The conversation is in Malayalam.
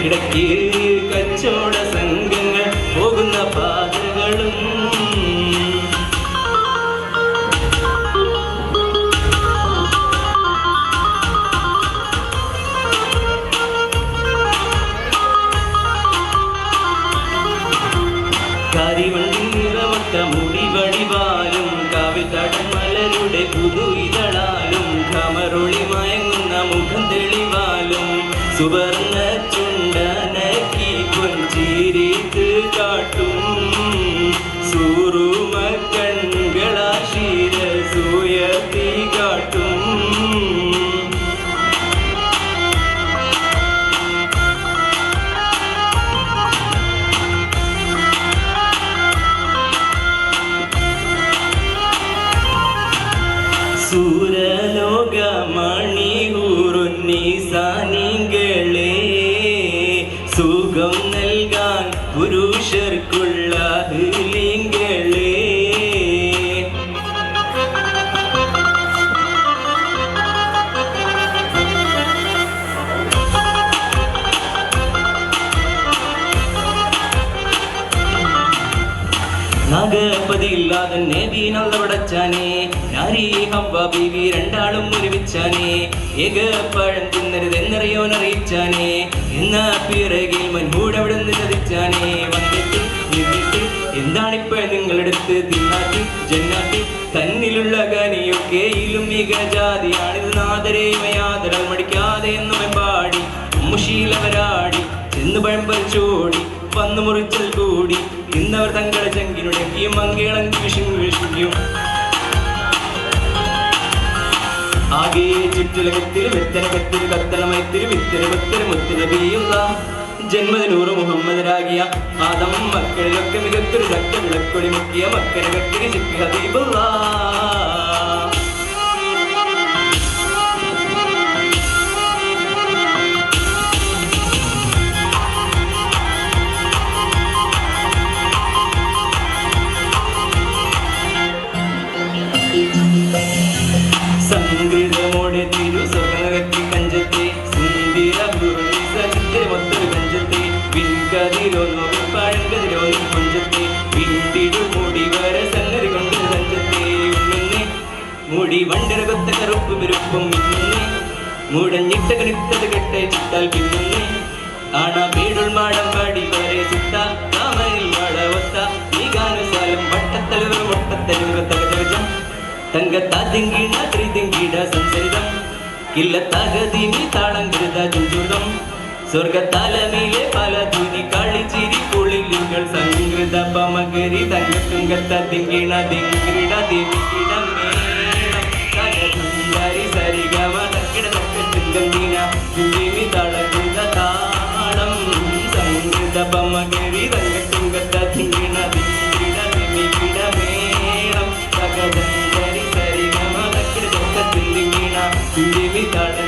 ഇടയ്ക്ക് കച്ചവട സംഘങ്ങൾ പോകുന്ന പാതകളും കരിവണ്ടി നിറമൊത്ത മുടി വടിവാലും കാവിൽ തടമലരുടെ പുതു ഇതളാലും കമറൊളി മയങ്ങുന്ന മുഖം തെളിവാലും സുവർണ ചുണ്ടനക്കി കൊഞ്ചിരിത്ത് കാട്ടും സൂറുമ കൺകളാ ശിരസുയർത്തി കാട്ടും സൂരലോകമണികൂറുന്നീസാനികളെ സുഖം നൽകാൻ പുരുഷർക്കുള്ള ലിംഗളെ നാഗപതിയില്ലാതെ നേബീനുള്ള പടച്ചാനെ നാരി ഹവ്വ ബീവി രണ്ടാളും ഒരുമിച്ചാനെ ഏകപ്പഴം തിന്നരുതെന്നറിയോനറിയിച്ചാനെ എന്ന പിറകിൽ മൻഹൂടവിടുന്ന് ചതിച്ചാനെ വന്നിട്ട് നിന്നിട്ട് എന്താണിപ്പോ നിങ്ങളെടുത്ത് തിന്നാട്ട് ജന്നാട്ട് തന്നിലുള്ള കനിയൊക്കെയിലും മികജാതിയാണിത് നാദരേമയാദരാൽ മടിക്കാതെ എന്നും പാടി മുഷീലവരാടി ചെന്ന് പഴം പറിച്ചോടി വന്നു മുറിച്ചൽ കൂടി ഇന്നവർ തങ്ങളുടെ ചങ്കിനുടക്കിയും മങ്കേളങ്കി വിഷിക്കും ആകെ ചുറ്റുലകത്തിൽ വെത്തനകത്തിൽ കത്തനമയത്തിൽ വിത്തന വിത്തന മുത്തിന് പെയ്യുന്ന ജന്മദിനൂറ് മുഹമ്മദ് രാഗിയ ആദം മക്കളിലൊക്കെ മികത്തൊരു ചക്ക വിളക്കൊടി മുക്കിയ മക്കനകത്തിന് ചിക്ക് ഹബീബുള്ള സംഗീതമോടെ തിരുസ്വർണ്ണകത്തി കഞ്ചത്തെ സുന്ദര മൊത്തൊരു കഞ്ചത്തെ പിൻകതിരോന്നും പഴങ്കതിരോന്നും കൊഞ്ചത്തെ പിന്നിടു മുടി വരെ സംഗതി കൊണ്ട് കഞ്ചത്തെ ഉണ്ണുന്നേ മുടി വണ്ടര കൊത്ത കറുപ്പ് വിരുപ്പും മിന്നുന്നേ മുടഞ്ഞിട്ട കണിത്തത് കെട്ടെ ചിട്ടാൽ പിന്നുന്നേ ആണ വീടുൾ മാടം പാടി വരെ ചുട്ടാൽ താമരിൽ വളവത്ത ഈ ഗാനുസാലം വട്ടത്തലവർ മുട്ടത്തലുക തകജം തങ്കത്താതിങ്കിട ത്രിതിങ്കിട സംസരിതം കില്ലത്തകതിനി താളങ്കൃത ചുഞ്ചുതം സ്വർഗത്തലമിലെ പല ധുനി കളിച്ചിരി കുളിലുകൾ സംകൃത പമകരി തങ്കത്തുങ്കത്തിങ്കിണ ദിങ്കിട ദിവികിട മേളം തകതുണ്ടാരി സരിഗമ തക്കിട തക്കത്തുങ്കീണ ദിവി താളങ്കൃത താളം സംകൃത പമകരി തങ്കത്തുങ്കത്തിങ്കിണ ദിങ്കിട ദിവികിട മേളം തകതുണ്ടാരി സരിഗമ തക്കിട തക്കത്തുങ്കീണ ദിവി താള